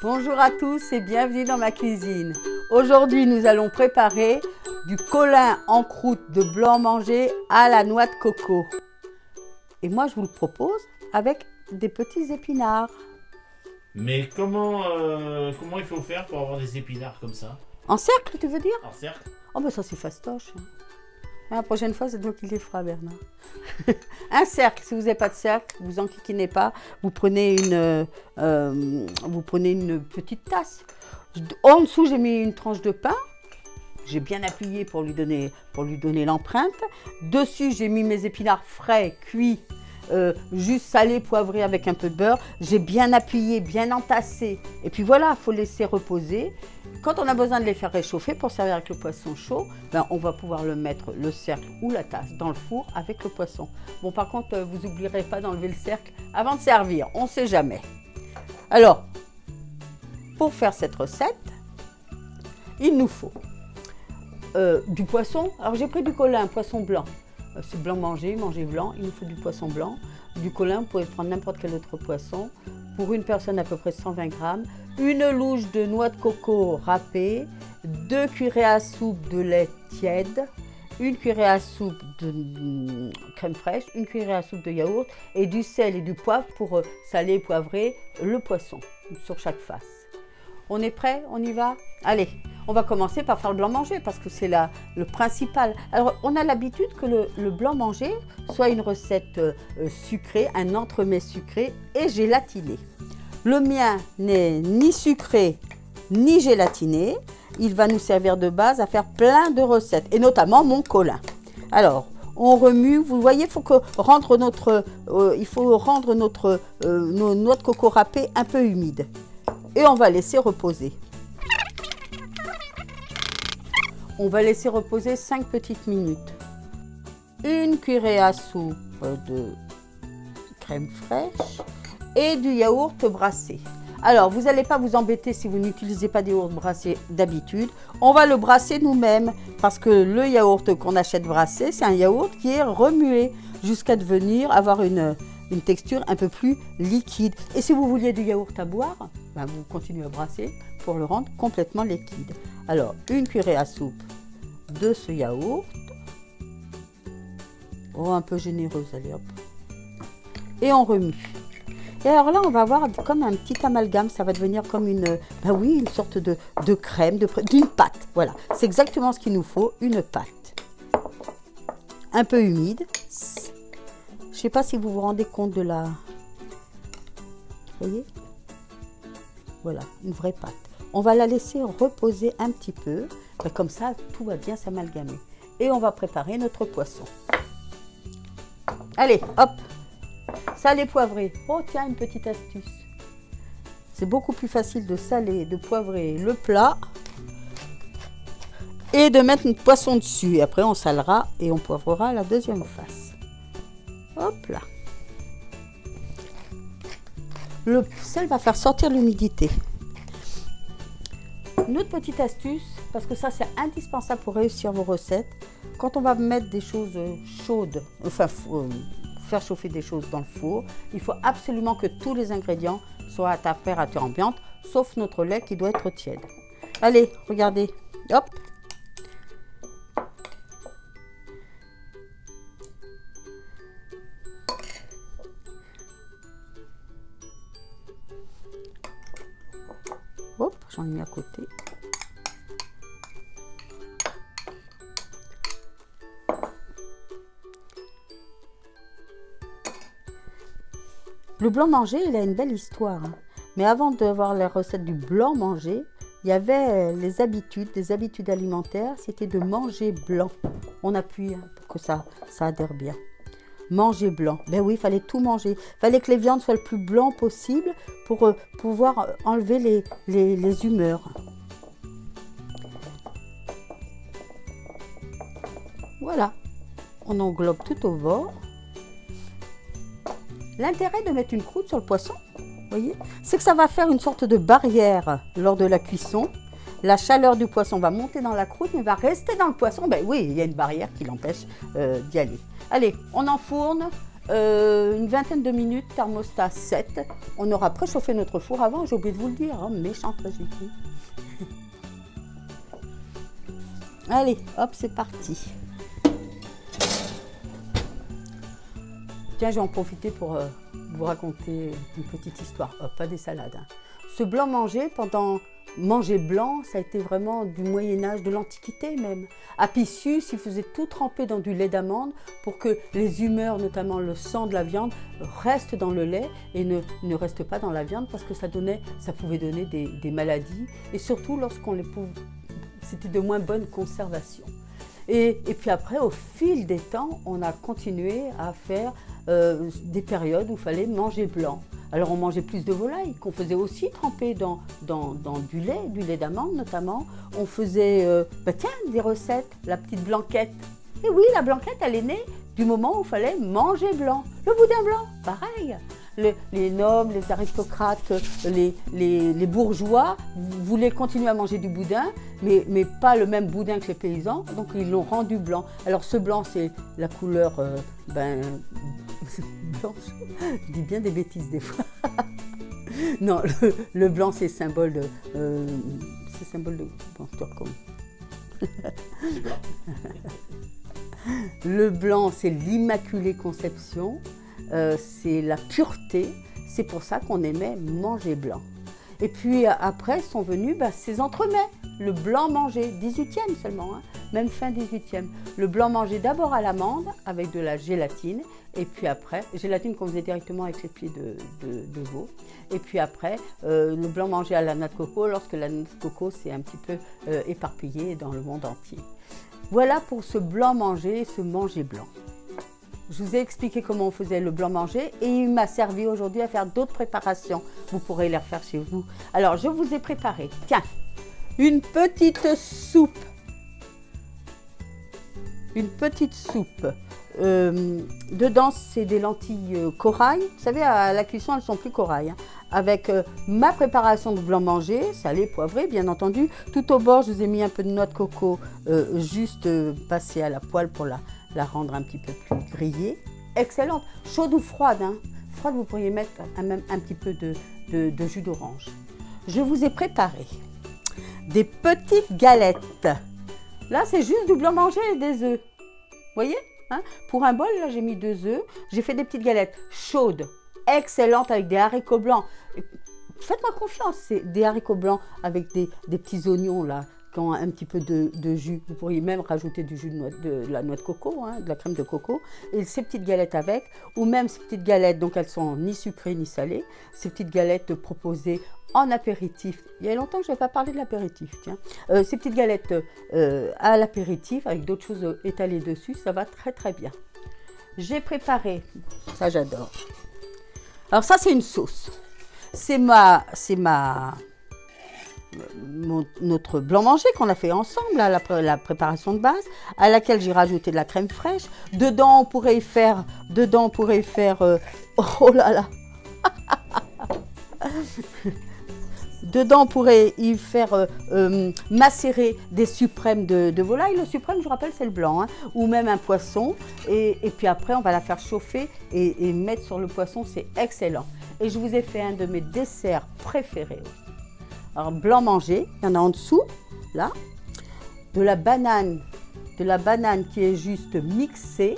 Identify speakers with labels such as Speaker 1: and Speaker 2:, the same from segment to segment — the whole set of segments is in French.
Speaker 1: Bonjour à tous et bienvenue dans ma cuisine. Aujourd'hui, nous allons préparer du colin en croûte de blanc-manger à la noix de coco. Et moi, je vous le propose avec des petits épinards.
Speaker 2: Mais comment il faut faire pour avoir des épinards comme ça?
Speaker 1: En cercle, tu veux dire?
Speaker 2: En cercle?
Speaker 1: Oh ben ça c'est fastoche. La prochaine fois, c'est toi qui les feras, Bernard. Un cercle, si vous n'avez pas de cercle, vous enquiquinez pas, vous prenez une petite tasse. En dessous, j'ai mis une tranche de pain. J'ai bien appuyé pour lui donner l'empreinte. Dessus, j'ai mis mes épinards frais, cuits, juste salés, poivrés avec un peu de beurre. J'ai bien appuyé, bien entassé. Et puis voilà, il faut laisser reposer. Quand on a besoin de les faire réchauffer pour servir avec le poisson chaud, ben on va pouvoir le mettre, le cercle ou la tasse, dans le four avec le poisson. Bon, par contre, vous n'oublierez pas d'enlever le cercle avant de servir, on ne sait jamais. Alors, pour faire cette recette, il nous faut du poisson. Alors, j'ai pris du colin, un poisson blanc. C'est blanc-manger blanc, il nous faut du poisson blanc. Du colin, vous pouvez prendre n'importe quel autre poisson. Pour une personne, à peu près 120 grammes. Une louche de noix de coco râpée, 2 cuillerées à soupe de lait tiède, 1 cuillerée à soupe de crème fraîche, 1 cuillerée à soupe de yaourt et du sel et du poivre pour saler et poivrer le poisson sur chaque face. On est prêt? On y va? Allez, on va commencer par faire le blanc-manger parce que c'est le principal. Alors, on a l'habitude que le blanc-manger soit une recette sucrée, un entremets sucré et gélatiné. Le mien n'est ni sucré ni gélatiné. Il va nous servir de base à faire plein de recettes, et notamment mon colin. Alors, on remue. Vous voyez, il faut rendre nos noix de coco râpées un peu humides. Et on va laisser reposer. On va laisser reposer 5 petites minutes. 1 cuillerée à soupe de crème fraîche et du yaourt brassé. Alors, vous n'allez pas vous embêter si vous n'utilisez pas des yaourts brassés d'habitude. On va le brasser nous-mêmes parce que le yaourt qu'on achète brassé, c'est un yaourt qui est remué jusqu'à devenir avoir une texture un peu plus liquide. Et si vous vouliez du yaourt à boire, ben vous continuez à brasser pour le rendre complètement liquide. Alors, 1 cuillerée à soupe de ce yaourt. Oh, un peu généreuse, allez hop. Et on remue. Et alors là, on va avoir comme un petit amalgame, ça va devenir comme une sorte de crème, d'une pâte. Voilà, c'est exactement ce qu'il nous faut, une pâte. Un peu humide. Je ne sais pas si vous vous rendez compte de la... Vous voyez? Voilà, une vraie pâte. On va la laisser reposer un petit peu, comme ça, tout va bien s'amalgamer. Et on va préparer notre poisson. Allez, hop! Salé poivré. Oh tiens, une petite astuce. C'est beaucoup plus facile de saler, de poivrer le plat et de mettre notre poisson dessus. Et après, on salera et on poivrera la deuxième face. Hop là. Le sel va faire sortir l'humidité. Une autre petite astuce, parce que ça c'est indispensable pour réussir vos recettes, quand on va mettre des choses chaudes, faire chauffer des choses dans le four, il faut absolument que tous les ingrédients soient à température ambiante, sauf notre lait qui doit être tiède. Allez, regardez, hop. Hop, j'en ai mis à côté. Le blanc-manger, il a une belle histoire. Mais avant d'avoir la recette du blanc-manger, il y avait des habitudes alimentaires, c'était de manger blanc. On appuie pour que ça adhère bien. Manger blanc. Ben oui, il fallait tout manger. Il fallait que les viandes soient le plus blanc possible pour pouvoir enlever les humeurs. Voilà. On englobe tout au bord. L'intérêt de mettre une croûte sur le poisson, voyez, c'est que ça va faire une sorte de barrière lors de la cuisson. La chaleur du poisson va monter dans la croûte, mais va rester dans le poisson. Ben oui, il y a une barrière qui l'empêche d'y aller. Allez, on enfourne une vingtaine de minutes, thermostat 7. On aura préchauffé notre four avant, j'ai oublié de vous le dire, hein, méchante rigidité. Allez, hop, c'est parti. Tiens, je vais en profiter pour vous raconter une petite histoire. Pas des salades. Hein. Ce blanc manger blanc, ça a été vraiment du Moyen-Âge, de l'Antiquité même. Apicius, il faisait tout tremper dans du lait d'amande pour que les humeurs, notamment le sang de la viande, restent dans le lait et ne restent pas dans la viande parce que ça pouvait donner des maladies et surtout lorsqu'on les pouvait, c'était de moins bonne conservation. Et puis après, au fil des temps, on a continué à faire des périodes où il fallait manger blanc. Alors on mangeait plus de volaille, qu'on faisait aussi tremper dans du lait d'amande notamment. On faisait, des recettes, la petite blanquette. Et oui, la blanquette, elle est née du moment où il fallait manger blanc. Le boudin blanc, pareil. Les nobles, les aristocrates, les bourgeois voulaient continuer à manger du boudin, mais pas le même boudin que les paysans, donc ils l'ont rendu blanc. Alors ce blanc, c'est la couleur blanche. Je dis bien des bêtises des fois. Non, le blanc, c'est symbole de... Bon, je te recommence. Le blanc, c'est l'Immaculée Conception. C'est la pureté, c'est pour ça qu'on aimait manger blanc. Et puis après sont venus ces entremets, le blanc mangé, 18e seulement, hein, même fin 18e. Le blanc mangé d'abord à l'amande avec de la gélatine, et puis après, gélatine qu'on faisait directement avec les pieds de veau. Et puis après, le blanc mangé à la noix de coco, lorsque la noix de coco s'est un petit peu éparpillée dans le monde entier. Voilà pour ce blanc mangé, ce manger blanc. Je vous ai expliqué comment on faisait le blanc manger et il m'a servi aujourd'hui à faire d'autres préparations. Vous pourrez les refaire chez vous. Alors, je vous ai préparé, tiens, une petite soupe. Une petite soupe. Dedans, c'est des lentilles corail. Vous savez, à la cuisson, elles sont plus corail. Hein. Avec ma préparation de blanc manger, salé, poivré, bien entendu. Tout au bord, je vous ai mis un peu de noix de coco juste passée à la poêle pour la rendre un petit peu plus grillée. Excellente, chaude ou froide. Hein. Froide, vous pourriez mettre même un petit peu de jus d'orange. Je vous ai préparé des petites galettes. Là, c'est juste du blanc manger et des œufs. Vous voyez hein. Pour un bol, là, j'ai mis 2 œufs. J'ai fait des petites galettes chaudes, excellentes avec des haricots blancs. Faites-moi confiance, c'est des haricots blancs avec des petits oignons là, qui ont un petit peu de jus. Vous pourriez même rajouter du jus de la noix de coco, hein, de la crème de coco, et ces petites galettes avec, ou même ces petites galettes, donc elles sont ni sucrées ni salées, ces petites galettes proposées en apéritif. Il y a longtemps que je n'avais pas parlé de l'apéritif, tiens. Ces petites galettes à l'apéritif, avec d'autres choses étalées dessus, ça va très très bien. J'ai préparé, ça j'adore. Alors ça c'est une sauce. C'est notre blanc manger qu'on a fait ensemble, à la préparation de base, à laquelle j'ai rajouté de la crème fraîche. Dedans, on pourrait y faire, oh là là. Dedans, on pourrait y faire macérer des suprêmes de volaille. Le suprême, je vous rappelle, c'est le blanc, hein, ou même un poisson. Et puis après, on va la faire chauffer et mettre sur le poisson, c'est excellent. Et je vous ai fait un de mes desserts préférés. Alors, blanc manger, il y en a en dessous, là. De la banane qui est juste mixée.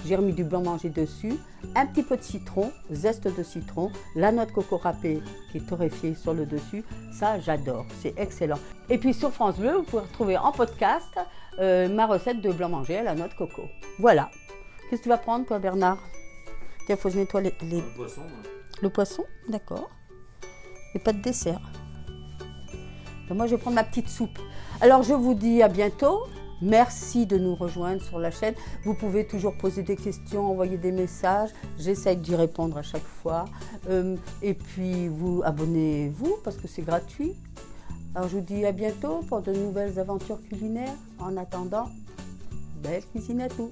Speaker 1: J'ai remis du blanc manger dessus. Un petit peu de citron, zeste de citron. La noix de coco râpée qui est torréfiée sur le dessus. Ça, j'adore. C'est excellent. Et puis, sur France Bleu, vous pouvez retrouver en podcast ma recette de blanc manger à la noix de coco. Voilà. Qu'est-ce que tu vas prendre, toi, Bernard? Tiens, il faut que je nettoie les...
Speaker 2: Le poisson.
Speaker 1: Le poisson, d'accord. Et pas de dessert. Donc moi, je vais prendre ma petite soupe. Alors, je vous dis à bientôt. Merci de nous rejoindre sur la chaîne. Vous pouvez toujours poser des questions, envoyer des messages. J'essaie d'y répondre à chaque fois. Et puis, vous abonnez-vous parce que c'est gratuit. Alors, je vous dis à bientôt pour de nouvelles aventures culinaires. En attendant, belle cuisine à tous.